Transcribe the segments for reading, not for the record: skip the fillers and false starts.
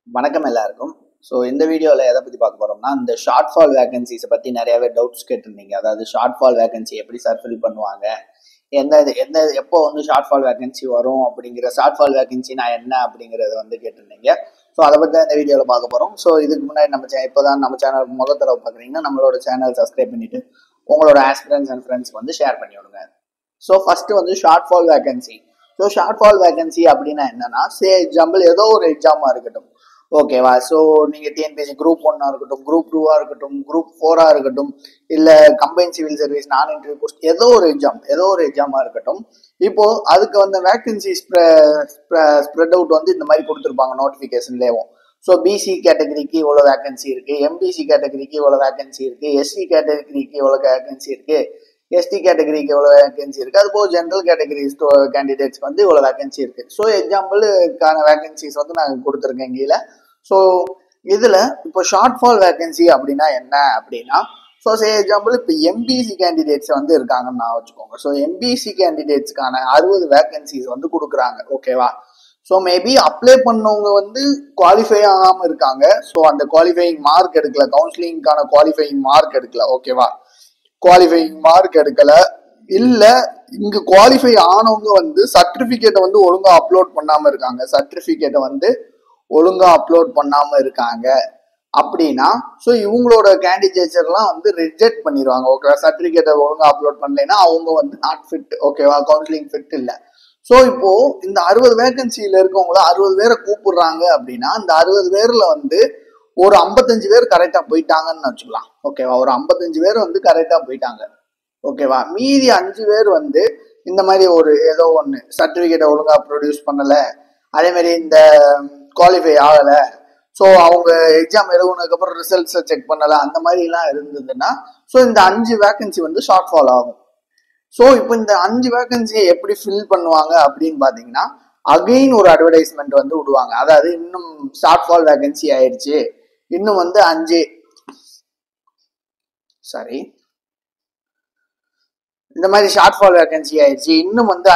வணக்கம் எல்லாருக்கும். ஸோ இந்த வீடியோவில் எதை பற்றி பார்க்க போகிறோம்னா, இந்த ஷார்ட் ஃபால் வேகன்சிஸை பற்றி நிறையாவே டவுட்ஸ் கேட்டிருந்தீங்க. அதாவது ஷார்ட் ஃபால் வேகன்சி எப்படி சார் ஃபில் பண்ணுவாங்க, எப்போ வந்து ஷார்ட் ஃபால் வேகன்சி வரும் அப்படிங்கிற ஷார்ட் ஃபால் வேகன்சினா என்ன அப்படிங்கிறத வந்து கேட்டிருந்தீங்க. ஸோ அதை பற்றி தான் இந்த வீடியோவில் பார்க்க போகிறோம். ஸோ இதுக்கு முன்னாடி இப்போ தான் நம்ம சேனலுக்கு முதல் தடவை பார்க்குறீங்கன்னா நம்மளோட சேனல் சப்ஸ்கிரைப் பண்ணிவிட்டு உங்களோட ஆஸ்பிரன்ஸ் அண்ட் ஃப்ரெண்ட்ஸ்க்கு வந்து ஷேர் பண்ணி விடுங்க. ஸோ ஃபஸ்ட்டு வந்து short fall vacancy. So short fall vacancy அப்படின்னா என்னன்னா, எக்ஸாம்பிள் ஏதோ ஒரு எக்ஸாமாக இருக்கட்டும், ஓகேவா. ஸோ நீங்கள் டிஎன்பிஎஸ்சி குரூப் 1 இருக்கட்டும், குரூப் 2 இருக்கட்டும், குரூப் 4 இருக்கட்டும், இல்லை கம்பைன் சிவில் சர்வீஸ், நான் இன்டர்வியூ போஸ்ட், ஏதோ ஒரு எக்ஸாமாக இருக்கட்டும். இப்போ அதுக்கு வந்து வேகன்சி ஸ்ப்ரெட் அவுட் வந்து இந்த மாதிரி கொடுத்துருப்பாங்க நோட்டிஃபிகேஷன்லேயும். ஸோ பிசி கேட்டகரிக்கு இவ்வளோ வேகன்சி இருக்கு, எம்பிசி கேட்டகரிக்கு இவ்வளோ வேகன்சி இருக்கு, எஸ்சி கேட்டகரிக்கு இவ்வளோ வேகன்சி இருக்கு, எஸ்டி கேட்டகரிக்கு எவ்வளோ வேகன்சி இருக்கு, அது போக ஜென்ரல் கேட்டகரி கேண்டிடேட்ஸ்க்கு வந்து இவ்வளோ வேகன்சி இருக்கு. ஸோ எக்ஸாம்பிளுக்கான வேகன்சிஸ் வந்து நாங்கள் கொடுத்துருக்கேன் கீழே. ஸோ இதில் இப்போ ஷார்ட் ஃபால் வேகன்சி அப்படின்னா என்ன அப்படின்னா, ஸோ எக்ஸாம்பிள் இப்போ எம்பிசி கேண்டிடேட்ஸ் வந்து இருக்காங்கன்னு நான் வச்சுக்கோங்க. ஸோ எம்பிசி கேண்டிடேட்ஸ்க்கான 60 வேகன்சிஸ் வந்து கொடுக்குறாங்க, ஓகேவா. ஸோ மேபி அப்ளை பண்ணவங்க வந்து குவாலிஃபை ஆகாமல் இருக்காங்க. ஸோ அந்த குவாலிஃபையிங் மார்க் எடுக்கல, கவுன்சிலிங்கான குவாலிஃபையிங் மார்க் எடுக்கல, ஓகேவா. குவாலிஃபையிங் மார்க் எடுக்கல, இல்ல இங்க குவாலிஃபை ஆனவங்க வந்து சர்டிபிகேட்டை வந்து ஒழுங்கா அப்லோட் பண்ணாம இருக்காங்க, அப்படின்னா ஸோ இவங்களோட கேண்டிடேச்சர்லாம் வந்து ரிஜெக்ட் பண்ணிடுவாங்க, ஓகேவா. சர்டிபிகேட்டை ஒழுங்கா அப்லோட் பண்ணலைன்னா அவங்க வந்து நாட் ஃபிட், ஓகேவா, கவுன்சிலிங் ஃபிட் இல்லை. ஸோ இப்போ இந்த 60 வேகன்சியில இருக்கவங்கள 60 பேரை கூப்பிடுறாங்க அப்படின்னா, இந்த 60 பேர்ல வந்து ஒரு 55 பேர் கரெக்டா போயிட்டாங்கன்னு வச்சுக்கலாம், ஓகேவா. ஒரு 55 பேர் வந்து கரெக்டா போயிட்டாங்க, ஓகேவா. மீதி 5 பேர் வந்து இந்த மாதிரி ஒரு ஏதோ ஒன்று சர்டிபிகேட்டை ஒழுங்கா ப்ரொடியூஸ் பண்ணல, அதே மாதிரி இந்த குவாலிஃபை ஆகலை, ஸோ அவங்க எக்ஸாம் எழுதுனதுக்கு அப்புறம் ரிசல்ட்ஸை செக் பண்ணல, அந்த மாதிரி எல்லாம் இருந்ததுன்னா ஸோ இந்த 5 வேகன்சி வந்து ஷார்ட் ஃபால் ஆகும். ஸோ இப்போ இந்த 5 வேகன்சியை எப்படி ஃபில் பண்ணுவாங்க அப்படின்னு பார்த்தீங்கன்னா, அகெயின் ஒரு அட்வர்டைஸ்மெண்ட் வந்து விடுவாங்க. அதாவது இன்னும் ஷார்ட் ஃபால் வேகன்சி ஆயிடுச்சு, இன்னும் வந்து இந்த மாதிரி ஷார்ட் ஃபால் வேகன்சி ஆயிடுச்சு, இன்னும் வந்து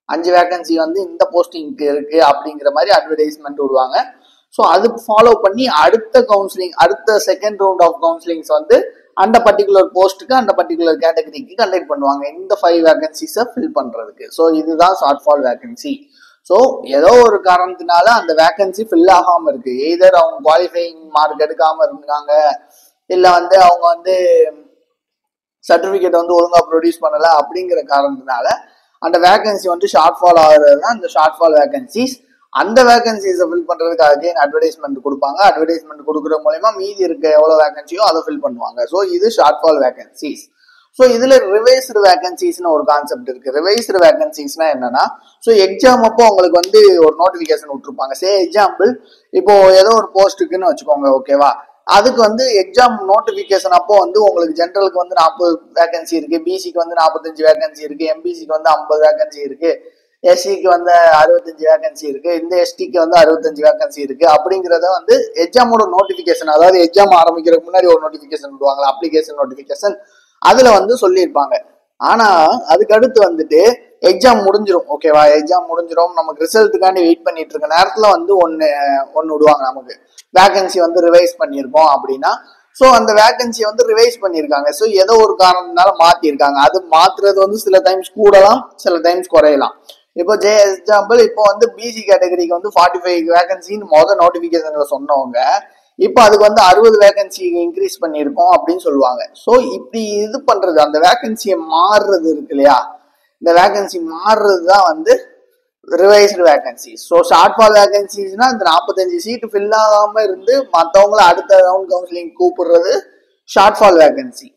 அஞ்சு வேகன்சி வந்து இந்த போஸ்டிங்க்கு இருக்கு அப்படிங்கிற மாதிரி அட்வர்டைஸ்மெண்ட் விடுவாங்க. ஸோ அது ஃபாலோ பண்ணி அடுத்த செகண்ட் ரவுண்ட் ஆஃப் கவுன்சிலிங்ஸ் வந்து அந்த பர்டிகுலர் போஸ்ட்டுக்கு, அந்த பர்டிகுலர் கேட்டகரிக்கு கண்டக்ட் பண்ணுவாங்க, இந்த 5 வேகன்சிஸை ஃபில் பண்றதுக்கு. ஸோ இதுதான் ஷார்ட் ஃபால் வேகன்சி. ஸோ ஏதோ ஒரு காரணத்தினால அந்த வேகன்சி ஃபில் ஆகாம இருக்கு, எய்தர் அவங்க குவாலிஃபைங் மார்க் எடுக்காம இருந்தாங்க, இல்லை வந்து அவங்க வந்து சர்டிபிகேட் வந்து ஒழுங்கா ப்ரொடியூஸ் பண்ணல, அப்படிங்கிற காரணத்தினால அந்த வேகன்சி வந்து ஷார்ட் ஃபால் ஆகுறது தான் இந்த ஷார்ட் ஃபால் வேகன்சிஸ். அந்த வேகன்சிஸை ஃபில் பண்றதுக்காக அட்வர்டைஸ்மெண்ட் கொடுப்பாங்க. அட்வர்டைஸ்மெண்ட் கொடுக்குற மூலமா மீதி இருக்க எவ்வளவு வேகன்சியோ அதை ஃபில் பண்ணுவாங்க. ஸோ இது ஷார்ட் ஃபால் வேகன்சிஸ். ஸோ இதுல ரிவைஸ்டு வேகன்சிஸ்னு ஒரு கான்செப்ட் இருக்கு. ரிவைஸ்டு வேகன்சிஸ்னா என்னன்னா, ஸோ எக்ஸாம் அப்போ உங்களுக்கு வந்து ஒரு நோட்டிபிகேஷன் விட்டுருப்பாங்க. எக்ஸாம்பிள் இப்போ ஏதோ ஒரு போஸ்ட்டுக்குன்னு வச்சுக்கோங்க, ஓகேவா. அதுக்கு வந்து எக்ஸாம் நோட்டிபிகேஷன் அப்போ வந்து உங்களுக்கு ஜென்ரலுக்கு வந்து 40 வேகன்சி இருக்கு, பிசிக்கு வந்து 45 வேகன்சி இருக்கு, எம்பிசிக்கு வந்து 50 வேகன்சி இருக்கு, எஸ்சிக்கு வந்து 65 வேகன்சி இருக்கு, இந்த எஸ்டிக்கு வந்து 65 வேகன்சி இருக்கு அப்படிங்கிறத வந்து எக்ஸாமோட நோட்டிபிகேஷன், அதாவது எக்ஸாம் ஆரம்பிக்கிறதுக்கு முன்னாடி ஒரு நோட்டிபிகேஷன் விடுவாங்க, அப்ளிகேஷன் நோட்டிபிகேஷன், அதுல வந்து சொல்லியிருப்பாங்க. ஆனா அதுக்கு அடுத்து வந்துட்டு எக்ஸாம் முடிஞ்சிடும், ஓகேவா. எக்ஸாம் முடிஞ்சிடும், நமக்கு ரிசல்ட்டுக்காண்டி வெயிட் பண்ணிட்டு இருக்க நேரத்துல வந்து ஒன்னு விடுவாங்க, நமக்கு வேகன்சி வந்து ரிவைஸ் பண்ணியிருக்கோம் அப்படின்னா. ஸோ அந்த வேகன்சியை வந்து ரிவைஸ் பண்ணியிருக்காங்க, ஸோ ஏதோ ஒரு காரணத்தினால மாத்திருக்காங்க. அது மாத்துறது வந்து சில டைம்ஸ் கூடலாம், சில டைம்ஸ் குறையலாம். இப்போ எக்ஸாம்பிள் இப்போ வந்து பிசி கேட்டகரிக்கு வந்து 45 வேகன்சின்னு நோட்டிபிகேஷன்ல சொன்னவங்க இப்போ அதுக்கு வந்து 60 வேகன்சி இன்க்ரீஸ் பண்ணியிருக்கோம் அப்படின்னு சொல்லுவாங்க. ஸோ இப்படி இது பண்றது, அந்த வேகன்சியை மாறுறது இருக்கு இல்லையா, இந்த வேகன்சி மாறுறது தான் வந்து revised vacancy. So short fall வேகன்சிஸ்னா இந்த 45 சீட்டு ஃபில் ஆகாம இருந்து மற்றவங்கள அடுத்த ரவுண்ட் கவுன்சிலிங் கூப்பிடுறது ஷார்ட் ஃபால் வேகன்சி.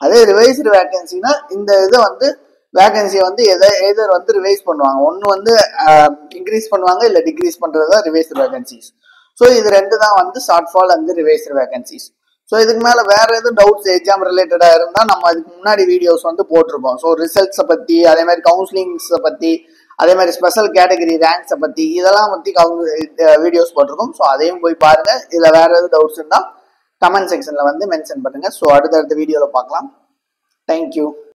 அதே ரிவைஸ்டு வேகன்சினா இந்த இதை வந்து வேகன்சியை வந்து எதர் வந்து ரிவைஸ் பண்ணுவாங்க, ஒன்று வந்து இன்க்ரீஸ் பண்ணுவாங்க, இல்லை டிக்ரீஸ் பண்றது தான் ரிவைஸ்டு வேகன்சிஸ். ஸோ இது ரெண்டு தான் வந்து short fall and revised vacancies. So இதுக்கு மேலே வேற எதுவும் டவுட்ஸ் எக்ஸாம் ரிலேட்டடா இருந்தால் நம்ம அதுக்கு முன்னாடி வீடியோஸ் வந்து போட்டிருக்கோம். ஸோ ரிசல்ட்ஸை பற்றி, அதே மாதிரி கவுன்சிலிங்ஸை பற்றி, அதே மாதிரி ஸ்பெஷல் கேட்டகரி ரேங்க்ஸை பற்றி, இதெல்லாம் பற்றி வீடியோஸ் போட்டிருக்கோம். ஸோ அதையும் போய் பாருங்க. இதில் வேற எதுவும் டவுட்ஸ் இருந்தால் கமெண்ட் செக்ஷன்ல வந்து மென்ஷன் பண்ணுங்க. ஸோ அடுத்தடுத்த வீடியோவில் பார்க்கலாம். தேங்க்யூ.